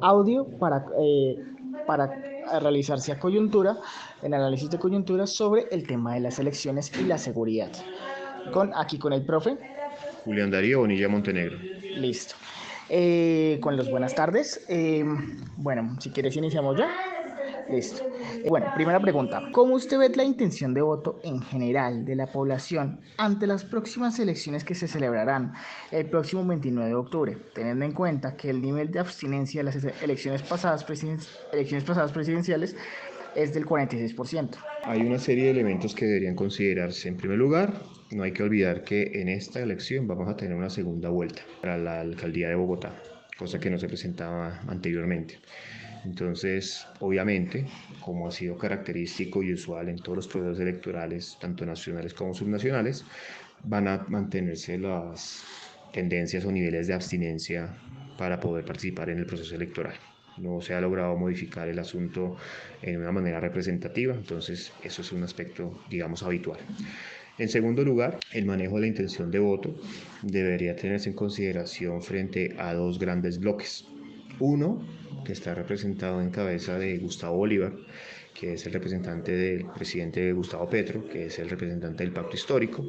audio para realizarse a coyuntura, el análisis de coyuntura sobre el tema de las elecciones y la seguridad. Aquí con el profe. Julián Darío Bonilla Montenegro. Listo. Con los buenas tardes. Bueno, si quieres iniciamos ya. Listo. Bueno, primera pregunta. ¿Cómo usted ve la intención de voto en general de la población ante las próximas elecciones que se celebrarán el próximo 29 de octubre? Teniendo en cuenta que el nivel de abstinencia de las elecciones pasadas presidenciales es del 46%. Hay una serie de elementos que deberían considerarse. En primer lugar, no hay que olvidar que en esta elección vamos a tener una segunda vuelta para la alcaldía de Bogotá, cosa que no se presentaba anteriormente. Entonces, obviamente, como ha sido característico y usual en todos los procesos electorales, tanto nacionales como subnacionales, van a mantenerse las tendencias o niveles de abstinencia para poder participar en el proceso electoral. No se ha logrado modificar el asunto en una manera representativa, entonces eso es un aspecto, digamos, habitual. En segundo lugar, el manejo de la intención de voto debería tenerse en consideración frente a dos grandes bloques. Uno, que está representado en cabeza de Gustavo Bolívar, que es el representante del presidente Gustavo Petro, que es el representante del pacto histórico,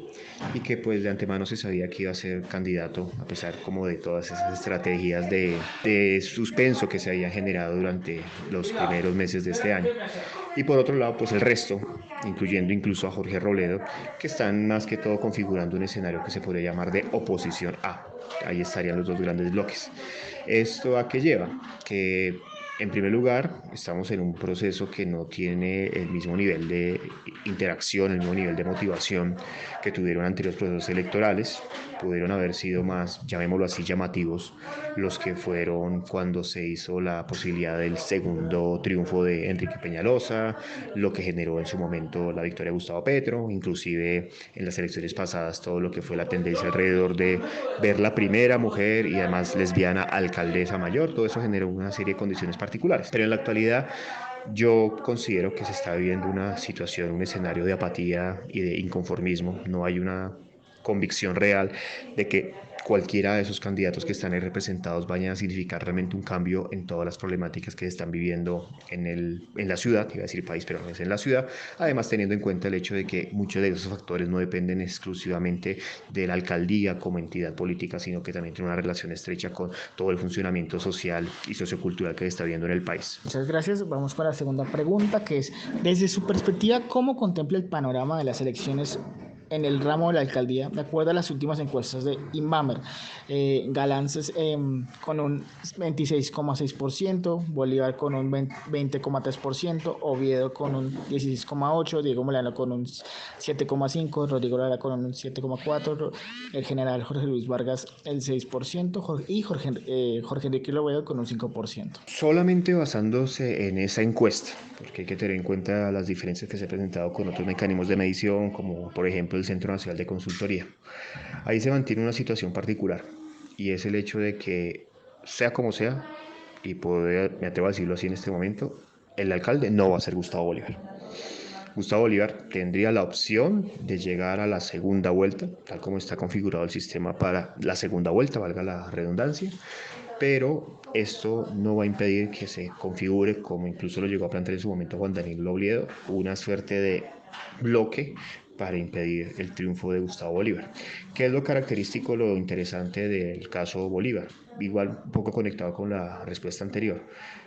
y que pues de antemano se sabía que iba a ser candidato, a pesar como de todas esas estrategias de suspenso que se habían generado durante los primeros meses de este año. Y por otro lado, pues el resto, incluyendo incluso a Jorge Robledo, que están más que todo configurando un escenario que se podría llamar de oposición a. Ahí estarían los dos grandes bloques. ¿Esto a qué lleva? Que en primer lugar, estamos en un proceso que no tiene el mismo nivel de interacción, el mismo nivel de motivación que tuvieron anteriores procesos electorales. Pudieron haber sido más, llamémoslo así, llamativos los que fueron cuando se hizo la posibilidad del segundo triunfo de Enrique Peñalosa, lo que generó en su momento la victoria de Gustavo Petro, inclusive en las elecciones pasadas todo lo que fue la tendencia alrededor de ver la primera mujer y además lesbiana alcaldesa mayor, todo eso generó una serie de condiciones particulares. Pero en la actualidad yo considero que se está viviendo una situación, un escenario de apatía y de inconformismo. No hay una convicción real de que cualquiera de esos candidatos que están ahí representados vayan a significar realmente un cambio en todas las problemáticas que se están viviendo en la ciudad, iba a decir país, pero no es en la ciudad, además teniendo en cuenta el hecho de que muchos de esos factores no dependen exclusivamente de la alcaldía como entidad política, sino que también tiene una relación estrecha con todo el funcionamiento social y sociocultural que se está viendo en el país. Muchas gracias. Vamos con la segunda pregunta, que es, desde su perspectiva, ¿cómo contempla el panorama de las elecciones en el ramo de la alcaldía, de acuerdo a las últimas encuestas de Inbamer? Galán con un 26,6%, Bolívar con un 20,3%, Oviedo con un 16,8%, Diego Molano con un 7,5%, Rodrigo Lara con un 7,4%, el general Jorge Luis Vargas el 6% y Jorge Enrique Lovedo con un 5%. Solamente basándose en esa encuesta, porque hay que tener en cuenta las diferencias que se han presentado con otros mecanismos de medición, como por ejemplo el Centro Nacional de Consultoría. Ahí se mantiene una situación particular, y es el hecho de que, sea como sea, y me atrevo a decirlo así en este momento, el alcalde no va a ser Gustavo Bolívar. Gustavo Bolívar tendría la opción de llegar a la segunda vuelta, tal como está configurado el sistema para la segunda vuelta, valga la redundancia, pero esto no va a impedir que se configure, como incluso lo llegó a plantear en su momento Juan Danilo Oviedo, una suerte de bloque para impedir el triunfo de Gustavo Bolívar. ¿Qué es lo característico, lo interesante del caso Bolívar? Igual un poco conectado con la respuesta anterior.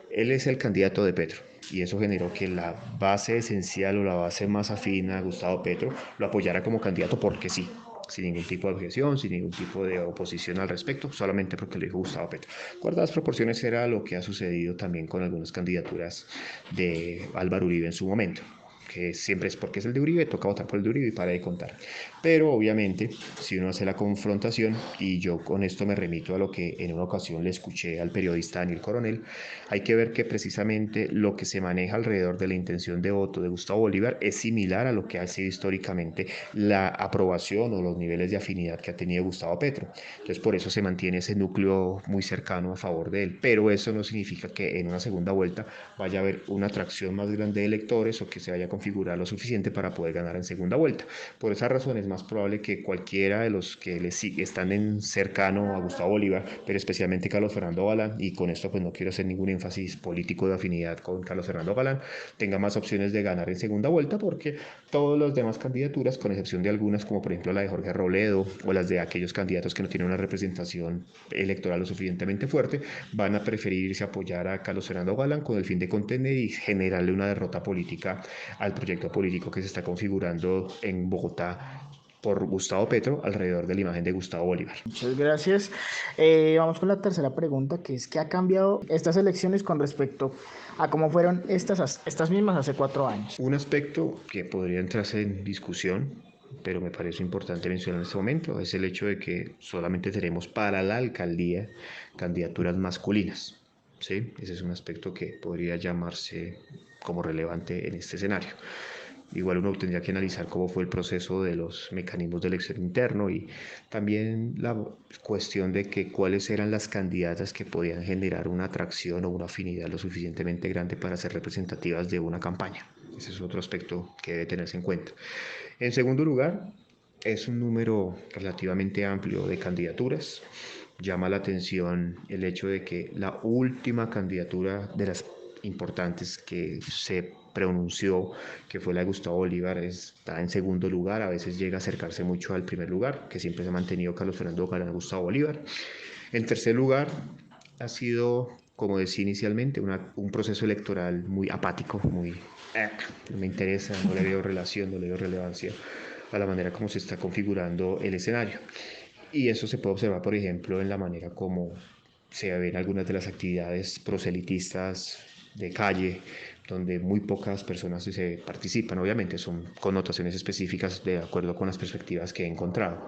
Él es el candidato de Petro y eso generó que la base esencial o la base más afín a Gustavo Petro lo apoyara como candidato porque sí, sin ningún tipo de objeción, sin ningún tipo de oposición al respecto, solamente porque lo dijo Gustavo Petro. Guardadas proporciones era lo que ha sucedido también con algunas candidaturas de Álvaro Uribe en su momento, que siempre es porque es el de Uribe, toca votar por el de Uribe y para de contar. Pero obviamente, si uno hace la confrontación, y yo con esto me remito a lo que en una ocasión le escuché al periodista Daniel Coronel, hay que ver que precisamente lo que se maneja alrededor de la intención de voto de Gustavo Bolívar es similar a lo que ha sido históricamente la aprobación o los niveles de afinidad que ha tenido Gustavo Petro. Entonces, por eso se mantiene ese núcleo muy cercano a favor de él. Pero eso no significa que en una segunda vuelta vaya a haber una atracción más grande de electores o que se vaya a configurar lo suficiente para poder ganar en segunda vuelta. Por esa razón es más probable que cualquiera de los que están en cercano a Gustavo Bolívar, pero especialmente Carlos Fernando Galán, y con esto pues no quiero hacer ningún énfasis político de afinidad con Carlos Fernando Galán, tenga más opciones de ganar en segunda vuelta, porque todas las demás candidaturas, con excepción de algunas como por ejemplo la de Jorge Robledo o las de aquellos candidatos que no tienen una representación electoral lo suficientemente fuerte, van a preferir irse a apoyar a Carlos Fernando Galán con el fin de contener y generarle una derrota política al proyecto político que se está configurando en Bogotá por Gustavo Petro alrededor de la imagen de Gustavo Bolívar. Muchas gracias. Vamos con la tercera pregunta, que es ¿qué ha cambiado estas elecciones con respecto a cómo fueron estas mismas hace 4 años? Un aspecto que podría entrarse en discusión, pero me parece importante mencionar en este momento, es el hecho de que solamente tenemos para la alcaldía candidaturas masculinas. ¿Sí? Ese es un aspecto que podría llamarse como relevante en este escenario. Igual uno tendría que analizar cómo fue el proceso de los mecanismos de elección interno y también la cuestión de que cuáles eran las candidatas que podían generar una atracción o una afinidad lo suficientemente grande para ser representativas de una campaña. Ese es otro aspecto que debe tenerse en cuenta. En segundo lugar, es un número relativamente amplio de candidaturas. Llama la atención el hecho de que la última candidatura de las importantes que se pronunció, que fue la de Gustavo Bolívar, está en segundo lugar, a veces llega a acercarse mucho al primer lugar, que siempre se ha mantenido Carlos Fernando Galán Gustavo Bolívar. En tercer lugar, ha sido, como decía inicialmente, un proceso electoral muy apático, muy no me interesa, no le veo relación, no le veo relevancia a la manera como se está configurando el escenario. Y eso se puede observar, por ejemplo, en la manera como se ven algunas de las actividades proselitistas de calle, donde muy pocas personas se participan. Obviamente son connotaciones específicas de acuerdo con las perspectivas que he encontrado.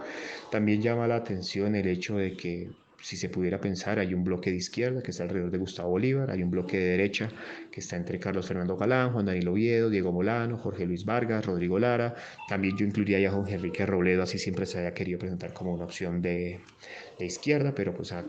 También llama la atención el hecho de que, si se pudiera pensar, hay un bloque de izquierda que está alrededor de Gustavo Bolívar, hay un bloque de derecha que está entre Carlos Fernando Galán, Juan Danilo Oviedo, Diego Molano, Jorge Luis Vargas, Rodrigo Lara. También yo incluiría a Jorge Enrique Robledo, así siempre se haya querido presentar como una opción de izquierda, pero pues ha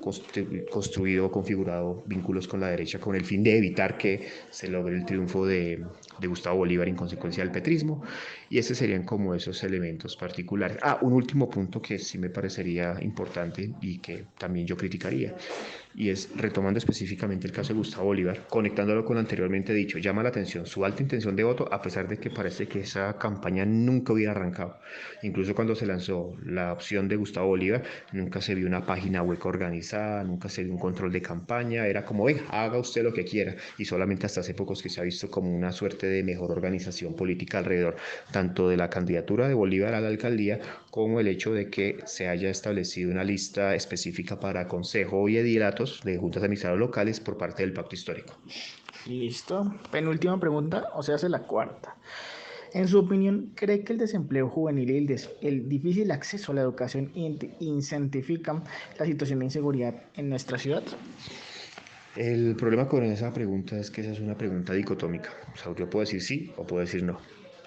construido o configurado vínculos con la derecha con el fin de evitar que se logre el triunfo de Gustavo Bolívar en consecuencia del petrismo. Y estos serían como esos elementos particulares. Un último punto que sí me parecería importante y que también yo criticaría, y es retomando específicamente el caso de Gustavo Bolívar, conectándolo con lo anteriormente dicho, llama la atención su alta intención de voto, a pesar de que parece que esa campaña nunca hubiera arrancado. Incluso cuando se lanzó la opción de Gustavo Bolívar, nunca se vio una página web organizada, nunca se vio un control de campaña, era como, venga, haga usted lo que quiera, y solamente hasta hace pocos que se ha visto como una suerte de mejor organización política alrededor tanto de la candidatura de Bolívar a la alcaldía como el hecho de que se haya establecido una lista específica para consejo y ediliatos de juntas administradoras locales por parte del pacto histórico. Listo. Penúltima pregunta, o sea, hace la cuarta. En su opinión, ¿cree que el desempleo juvenil y el difícil acceso a la educación incentifican la situación de inseguridad en nuestra ciudad? El problema con esa pregunta es que esa es una pregunta dicotómica. O sea, yo puedo decir sí o puedo decir no.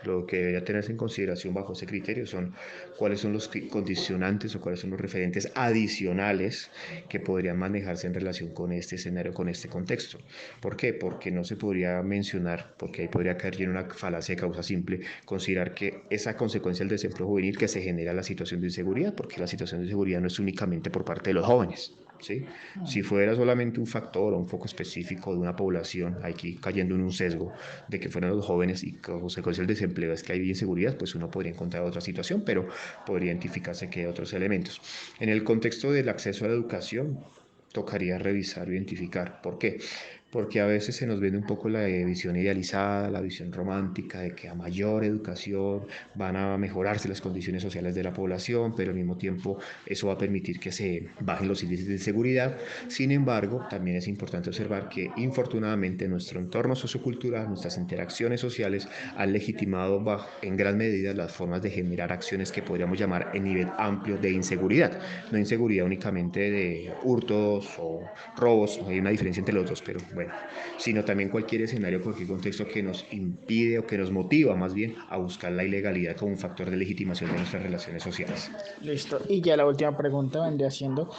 Lo que debería tenerse en consideración bajo ese criterio son cuáles son los condicionantes o cuáles son los referentes adicionales que podrían manejarse en relación con este escenario, con este contexto. ¿Por qué? Porque no se podría mencionar, porque ahí podría caer en una falacia de causa simple, considerar que esa consecuencia del desempleo juvenil que se genera la situación de inseguridad, porque la situación de inseguridad no es únicamente por parte de los jóvenes. ¿Sí? Si fuera solamente un factor o un foco específico de una población, aquí cayendo en un sesgo de que fueran los jóvenes y como consecuencia del desempleo es que hay inseguridad, pues uno podría encontrar otra situación, pero podría identificarse que hay otros elementos. En el contexto del acceso a la educación, tocaría revisar o identificar. ¿Por qué? Porque a veces se nos vende un poco la visión idealizada, la visión romántica de que a mayor educación van a mejorarse las condiciones sociales de la población, pero al mismo tiempo eso va a permitir que se bajen los índices de seguridad. Sin embargo, también es importante observar que infortunadamente nuestro entorno sociocultural, nuestras interacciones sociales han legitimado en gran medida las formas de generar acciones que podríamos llamar en nivel amplio de inseguridad. No inseguridad únicamente de hurtos o robos, hay una diferencia entre los dos, pero bueno, sino también cualquier escenario, cualquier contexto que nos impide o que nos motiva más bien a buscar la ilegalidad como un factor de legitimación de nuestras relaciones sociales. Listo. Y ya la última pregunta vendría siendo,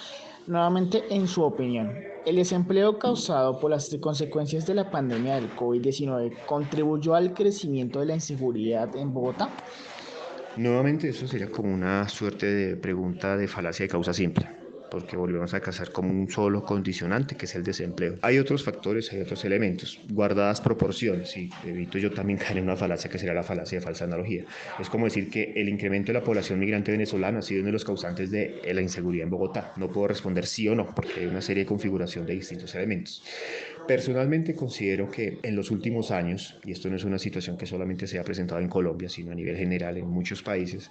Nuevamente, en su opinión, ¿el desempleo causado por las consecuencias de la pandemia del COVID-19 contribuyó al crecimiento de la inseguridad en Bogotá? Nuevamente, eso sería como una suerte de pregunta de falacia de causa simple, porque volvemos a casar como un solo condicionante, que es el desempleo. Hay otros factores, hay otros elementos, guardadas proporciones, y evito yo también caer en una falacia que sería la falacia de falsa analogía. Es como decir que el incremento de la población migrante venezolana ha sido uno de los causantes de la inseguridad en Bogotá. No puedo responder sí o no, porque hay una serie de configuración de distintos elementos. Personalmente considero que en los últimos años, y esto no es una situación que solamente se ha presentado en Colombia, sino a nivel general en muchos países,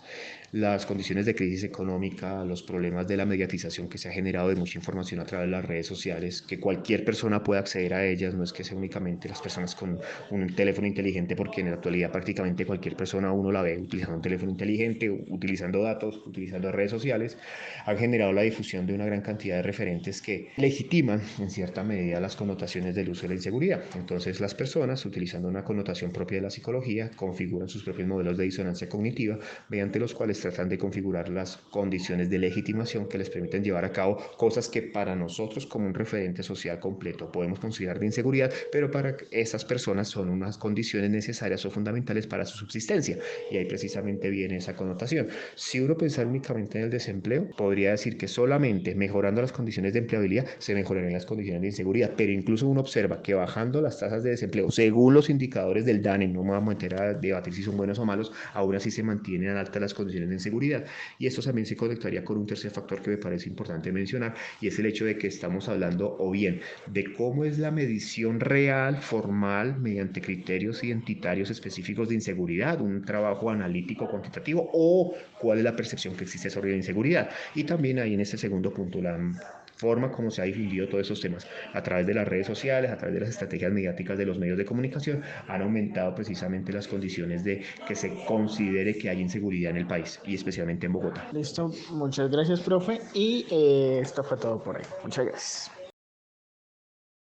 las condiciones de crisis económica, los problemas de la mediatización que se ha generado de mucha información a través de las redes sociales, que cualquier persona pueda acceder a ellas, no es que sea únicamente las personas con un teléfono inteligente, porque en la actualidad prácticamente cualquier persona uno la ve utilizando un teléfono inteligente, utilizando datos, utilizando redes sociales, han generado la difusión de una gran cantidad de referentes que legitiman en cierta medida las connotaciones del uso de la inseguridad. Entonces las personas, utilizando una connotación propia de la psicología, configuran sus propios modelos de disonancia cognitiva, mediante los cuales tratan de configurar las condiciones de legitimación que les permiten llevar a cabo cosas que para nosotros como un referente social completo podemos considerar de inseguridad, pero para esas personas son unas condiciones necesarias o fundamentales para su subsistencia. Y ahí precisamente viene esa connotación. Si uno pensara únicamente en el desempleo, podría decir que solamente mejorando las condiciones de empleabilidad se mejorarían las condiciones de inseguridad, pero incluso uno observa que bajando las tasas de desempleo, según los indicadores del DANE, no me vamos a meter a debatir si son buenos o malos, aún así se mantienen altas las condiciones de inseguridad. Y esto también se conectaría con un tercer factor que me parece importante mencionar, y es el hecho de que estamos hablando o bien de cómo es la medición real, formal, mediante criterios identitarios específicos de inseguridad, un trabajo analítico cuantitativo, o cuál es la percepción que existe sobre la inseguridad. Y también ahí en este segundo punto, la forma como se ha difundido todos esos temas a través de las redes sociales, a través de las estrategias mediáticas de los medios de comunicación, han aumentado precisamente las condiciones de que se considere que hay inseguridad en el país y especialmente en Bogotá. Listo, muchas gracias, profe. Y esto fue todo por ahí. Muchas gracias.